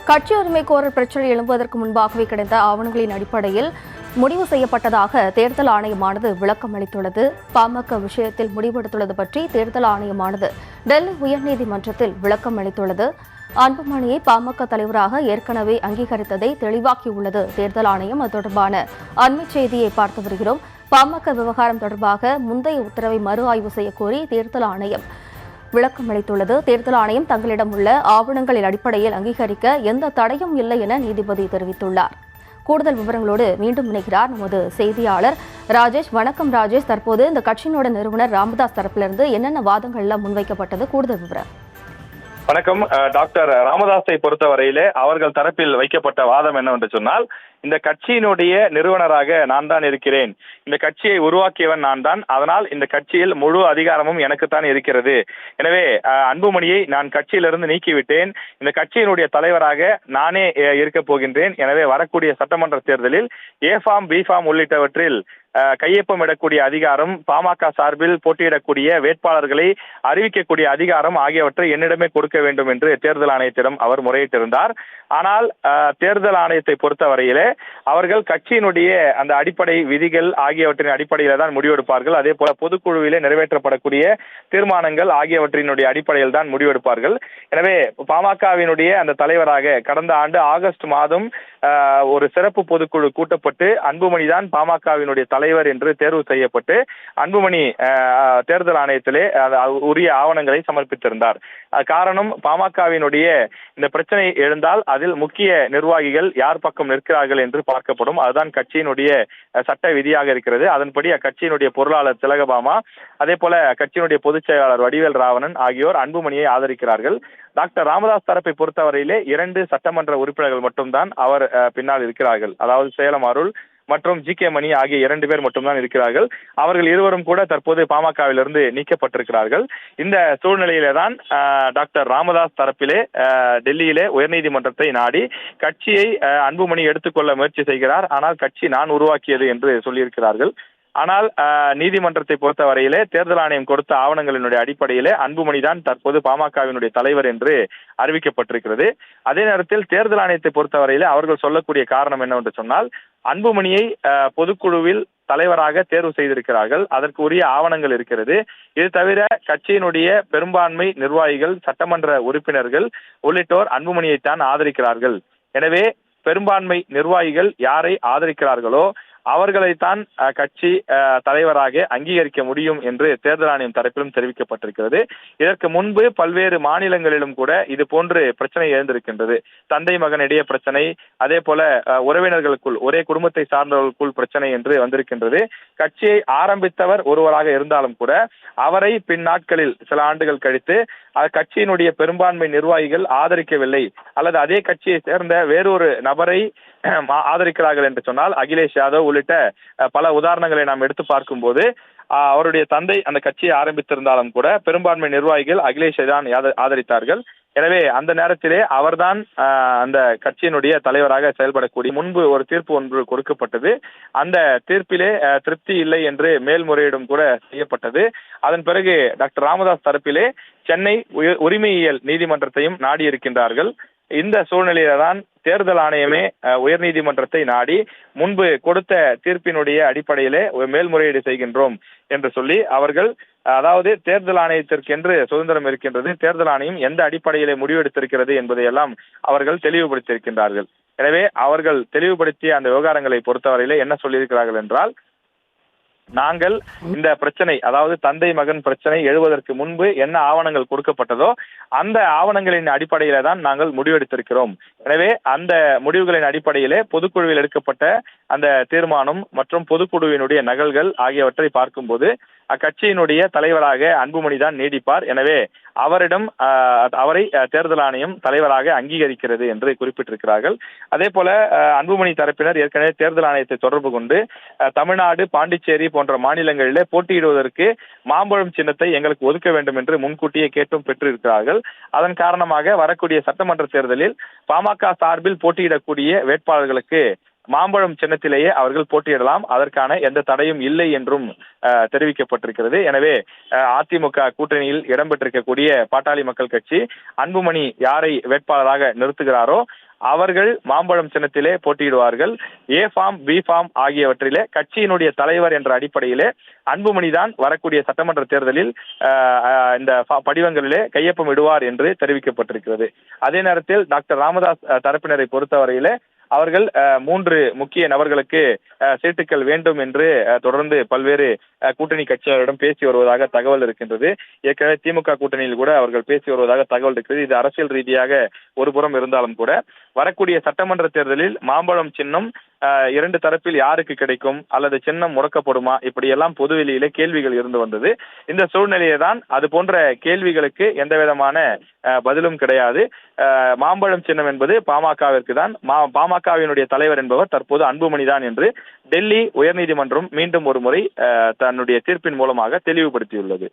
கட்சி உரிமை கோரல் பிரச்சினை எழும்புவதற்கு முன்பாகவே கிடைத்த ஆவணங்களின் அடிப்படையில் முடிவு செய்யப்பட்டதாக தேர்தல் ஆணையமானது விளக்கம் அளித்துள்ளது. பாமக விஷயத்தில் முடிவெடுத்துள்ளது பற்றி தேர்தல் ஆணையமானது டெல்லி உயர்நீதிமன்றத்தில் விளக்கம் அளித்துள்ளது. அன்புமணியை பாமக தலைவராக ஏற்கனவே அங்கீகரித்ததை தெளிவாக்கியுள்ளது தேர்தல் ஆணையம். அது தொடர்பான அண்மை செய்தியை பார்த்து வருகிறோம். பாமக விவகாரம் தொடர்பாக முந்தைய உத்தரவை மறு ஆய்வு செய்யக்கோரி தேர்தல் ஆணையம் விளக்கம் அளித்துள்ளது. தேர்தல் ஆணையம் தங்களிடம் உள்ள ஆவணங்களின் அடிப்படையில் அங்கீகரிக்க எந்த தடையும் இல்லை என நீதிபதி தெரிவித்துள்ளார். கூடுதல் விவரங்களோடு மீண்டும் இணைகிறார் நமது செய்தியாளர் ராஜேஷ். வணக்கம் ராஜேஷ். தற்போது இந்த கட்சியினோட நிறுவனர் ராமதாஸ் தரப்பிலிருந்து என்னென்ன வாதங்கள் எல்லாம் முன்வைக்கப்பட்டது? கூடுதல் விவரம். வணக்கம். டாக்டர் ராமதாஸை பொறுத்தவரையிலே அவர்கள் தரப்பில் வைக்கப்பட்ட வாதம் என்னவென்று சொன்னால், இந்த கட்சியினுடைய நிறுவனராக நான் தான் இருக்கிறேன், இந்த கட்சியை உருவாக்கியவன் நான் தான், அதனால் இந்த கட்சியில் முழு அதிகாரமும் எனக்குத்தான் இருக்கிறது. எனவே அன்புமணியை நான் கட்சியிலிருந்து நீக்கிவிட்டேன், இந்த கட்சியினுடைய தலைவராக நானே இருக்க போகின்றேன். எனவே வரக்கூடிய சட்டமன்ற தேர்தலில் ஏ ஃபார்ம் பி ஃபார்ம் உள்ளிட்டவற்றில் கையொப்பமிடக்கூடிய அதிகாரம், பாமக சார்பில் போட்டியிடக்கூடிய வேட்பாளர்களை அறிவிக்கக்கூடிய அதிகாரம் ஆகியவற்றை என்னிடமே கொடுக்க வேண்டும் என்று தேர்தல் ஆணையத்திடம் அவர் முறையிட்டிருந்தார். ஆனால் தேர்தல் ஆணையத்தை பொறுத்தவரையிலே அவர்கள் கட்சியினுடைய அந்த அடிப்படை விதிகள் ஆகியவற்றின் அடிப்படையில தான் முடிவெடுப்பார்கள். அதே போல பொதுக்குழுவிலே நிறைவேற்றப்படக்கூடிய தீர்மானங்கள் ஆகியவற்றினுடைய அடிப்படையில் தான் முடிவெடுப்பார்கள். எனவே பாமகவினுடைய அந்த தலைவராக கடந்த ஆண்டு ஆகஸ்ட் மாதம் ஒரு சிறப்பு பொதுக்குழு கூட்டப்பட்டு அன்புமணி தான் பாமகவினுடைய தலைவர் என்று தேர்வு செய்யப்பட்டு அன்புமணி தேர்தல் ஆணையத்திலே உரிய ஆவணங்களை சமர்ப்பித்திருந்தார். காரணம், பாமகவினுடைய இந்த பிரச்சனை எழுந்தால் அதில் முக்கிய நிர்வாகிகள் யார் பக்கம் நிற்கிறார்கள் என்று பார்க்கப்படும். அதுதான் கட்சியினுடைய சட்ட விதியாக இருக்கிறது. அதன்படி அக்கட்சியினுடைய பொருளாளர் திலகபாமா, அதே போல கட்சியினுடைய பொதுச் செயலாளர் வடிவேல் ராவணன் ஆகியோர் அன்புமணியை ஆதரிக்கிறார்கள். டாக்டர் ராமதாஸ் தரப்பை பொறுத்தவரையிலே 2 சட்டமன்ற உறுப்பினர்கள் மட்டும்தான் அவர் பின்னால் இருக்கிறார்கள். அதாவது சேலம் அருள் மற்றும் ஜி.கே. மணி ஆகிய 2 பேர் மட்டும்தான் இருக்கிறார்கள். அவர்கள் இருவரும் கூட தற்போது பாமகவிலிருந்து நீக்கப்பட்டிருக்கிறார்கள். இந்த சூழ்நிலையிலே தான் டாக்டர் ராமதாஸ் தரப்பிலே டெல்லியிலே உயர்நீதிமன்றத்தை நாடி கட்சியை அன்புமணி எடுத்துக்கொள்ள முயற்சி செய்கிறார். ஆனால் கட்சி நான் உருவாக்கியது என்று சொல்லியிருக்கிறார்கள். ஆனால் நீதிமன்றத்தை பொறுத்தவரையிலே தேர்தல் ஆணையம் கொடுத்த ஆவணங்களினுடைய அடிப்படையிலே அன்புமணி தான் தற்போது பாமகவினுடைய தலைவர் என்று அறிவிக்கப்பட்டிருக்கிறது. அதே நேரத்தில் தேர்தல் ஆணையத்தை பொறுத்தவரையிலே அவர்கள் சொல்லக்கூடிய காரணம் என்னவென்று சொன்னால், அன்புமணியை பொதுக்குழுவில் தலைவராக தேர்வு செய்திருக்கிறார்கள், அதற்கு உரிய ஆவணங்கள் இருக்கிறது. இது தவிர கட்சியினுடைய பெரும்பான்மை நிர்வாகிகள், சட்டமன்ற உறுப்பினர்கள் உள்ளிட்டோர் அன்புமணியைத்தான் ஆதரிக்கிறார்கள். எனவே பெரும்பான்மை நிர்வாகிகள் யாரை ஆதரிக்கிறார்களோ அவர்களைத்தான் கட்சி தலைவராக அங்கீகரிக்க முடியும் என்று தேர்தல் ஆணையம் தரப்பிலும் தெரிவிக்கப்பட்டிருக்கிறது. இதற்கு முன்பு பல்வேறு மாநிலங்களிலும் கூட இது போன்று பிரச்சனை எழுந்திருக்கின்றது. தந்தை மகன் இடையே பிரச்சனை, அதே போல உறவினர்களுக்குள், ஒரே குடும்பத்தை சார்ந்தவர்களுக்குள் பிரச்சனை என்று வந்திருக்கின்றது. கட்சியை ஆரம்பித்தவர் ஒருவராக இருந்தாலும் கூட அவரை பின் நாட்களில் சில ஆண்டுகள் கழித்து கட்சியினுடைய பெரும்பான்மை நிர்வாகிகள் ஆதரிக்கவில்லை அல்லது அதே கட்சியை சேர்ந்த வேறொரு நபரை ஆதரிக்கிறார்கள் என்று சொன்னால், அகிலேஷ் யாதவ் உள்ளிட்ட பல உதாரணங்களை நாம் எடுத்து பார்க்கும்போது அவருடைய தந்தை அந்த கட்சியை ஆரம்பித்திருந்தாலும் கூட பெரும்பான்மை நிர்வாகிகள் அகிலேஷை தான் ஆதரித்தார்கள். எனவே அந்த நேரத்திலே அவர்தான் அந்த கட்சியினுடைய தலைவராக செயல்படக்கூடிய. முன்பு ஒரு தீர்ப்பு ஒன்று கொடுக்கப்பட்டது. அந்த தீர்ப்பிலே திருப்தி இல்லை என்று மேல்முறையீடும் கூட செய்யப்பட்டது. அதன் பிறகு டாக்டர் ராமதாஸ் தரப்பிலே சென்னை உரிமையியல் நீதிமன்றத்தையும் நாடி இருக்கின்றார்கள். இந்த சூழ்நிலையில தான் தேர்தல் ஆணையமே உயர்நீதிமன்றத்தை நாடி முன்பு கொடுத்த தீர்ப்பினுடைய அடிப்படையிலே மேல்முறையீடு செய்கின்றோம் என்று சொல்லி அவர்கள், அதாவது தேர்தல் ஆணையத்திற்கென்று சுதந்திரம் இருக்கின்றது, தேர்தல் ஆணையம் எந்த அடிப்படையிலே முடிவெடுத்திருக்கிறது என்பதையெல்லாம் அவர்கள் தெளிவுபடுத்தியிருக்கின்றார்கள். எனவே அவர்கள் தெளிவுபடுத்திய அந்த விவகாரங்களை பொறுத்தவரையிலே என்ன சொல்லியிருக்கிறார்கள் என்றால், நாங்கள் இந்த பிரச்சனை, அதாவது தந்தை மகன் பிரச்சனை எழுவதற்கு முன்பு என்ன ஆவணங்கள் கொடுக்கப்பட்டதோ அந்த ஆவணங்களின் அடிப்படையில தான் நாங்கள் முடிவெடுத்திருக்கிறோம். எனவே அந்த முடிவுகளின் அடிப்படையிலே பொதுக்குழுவில் எடுக்கப்பட்ட அந்த தீர்மானம் மற்றும் பொதுக்குழுவினுடைய நகல்கள் ஆகியவற்றை பார்க்கும்போது அக்கட்சியினுடைய தலைவராக அன்புமணி தான் நீடிப்பார். எனவே அவரை தேர்தல் ஆணையம் தலைவராக அங்கீகரிக்கிறது என்று குறிப்பிட்டிருக்கிறார்கள். அதே போல அன்புமணி தரப்பினர் ஏற்கனவே தேர்தல் ஆணையத்தை தொடர்பு கொண்டு தமிழ்நாடு, பாண்டிச்சேரி போன்ற மாநிலங்களிலே போட்டியிடுவதற்கு மாம்பழம் சின்னத்தை எங்களுக்கு ஒதுக்க வேண்டும் என்று முன்கூட்டியே கேட்டும் பெற்றிருக்கிறார்கள். அதன் காரணமாக வரக்கூடிய சட்டமன்ற தேர்தலில் பாமக சார்பில் போட்டியிடக்கூடிய வேட்பாளர்களுக்கு மாம்பழம் சின்னத்திலேயே அவர்கள் போட்டியிடலாம், அதற்கான எந்த தடையும் இல்லை என்றும் தெரிவிக்கப்பட்டிருக்கிறது. எனவே அதிமுக கூட்டணியில் இடம்பெற்றிருக்கக்கூடிய பாட்டாளி மக்கள் கட்சி அன்புமணி யாரை வேட்பாளராக நிறுத்துகிறாரோ அவர்கள் மாம்பழம் சின்னத்திலே போட்டியிடுவார்கள். ஏ ஃபார்ம், பி ஃபார்ம் ஆகியவற்றிலே கட்சியினுடைய தலைவர் என்ற அடிப்படையிலே அன்புமணிதான் வரக்கூடிய சட்டமன்ற தேர்தலில் இந்த படிவங்களிலே கையொப்பம் இடுவார் என்று தெரிவிக்கப்பட்டிருக்கிறது. அதே நேரத்தில் டாக்டர் ராமதாஸ் தரப்பினரை பொறுத்தவரையிலே அவர்கள் 3 முக்கிய நபர்களுக்கு சீட்டுக்கள் வேண்டும் என்று தொடர்ந்து பல்வேறு கூட்டணி கட்சியினரிடம் பேசி வருவதாக தகவல் இருக்கின்றது. ஏற்கனவே திமுக கூட்டணியில் கூட அவர்கள் பேசி வருவதாக தகவல் இருக்கிறது. இது அரசியல் ரீதியாக ஒரு புறம் இருந்தாலும் கூட வரக்கூடிய சட்டமன்ற தேர்தலில் மாம்பழம் சின்னம் 2 தரப்பில் யாருக்கு கிடைக்கும் அல்லது சின்னம் முடக்கப்படுமா, இப்படியெல்லாம் பொதுவெளியிலே கேள்விகள் இருந்து வந்தது. இந்த சூழ்நிலையே தான் அது போன்ற கேள்விகளுக்கு எந்த விதமான பதிலும் கிடையாது. மாம்பழம் சின்னம் என்பது பாமகவிற்கு தான். பாமகவினுடைய தலைவர் என்பவர் தற்போது அன்புமணி தான் என்று டெல்லி உயர்நீதிமன்றம் மீண்டும் ஒரு முறை தன்னுடைய தீர்ப்பின் மூலமாக தெளிவுபடுத்தியுள்ளது.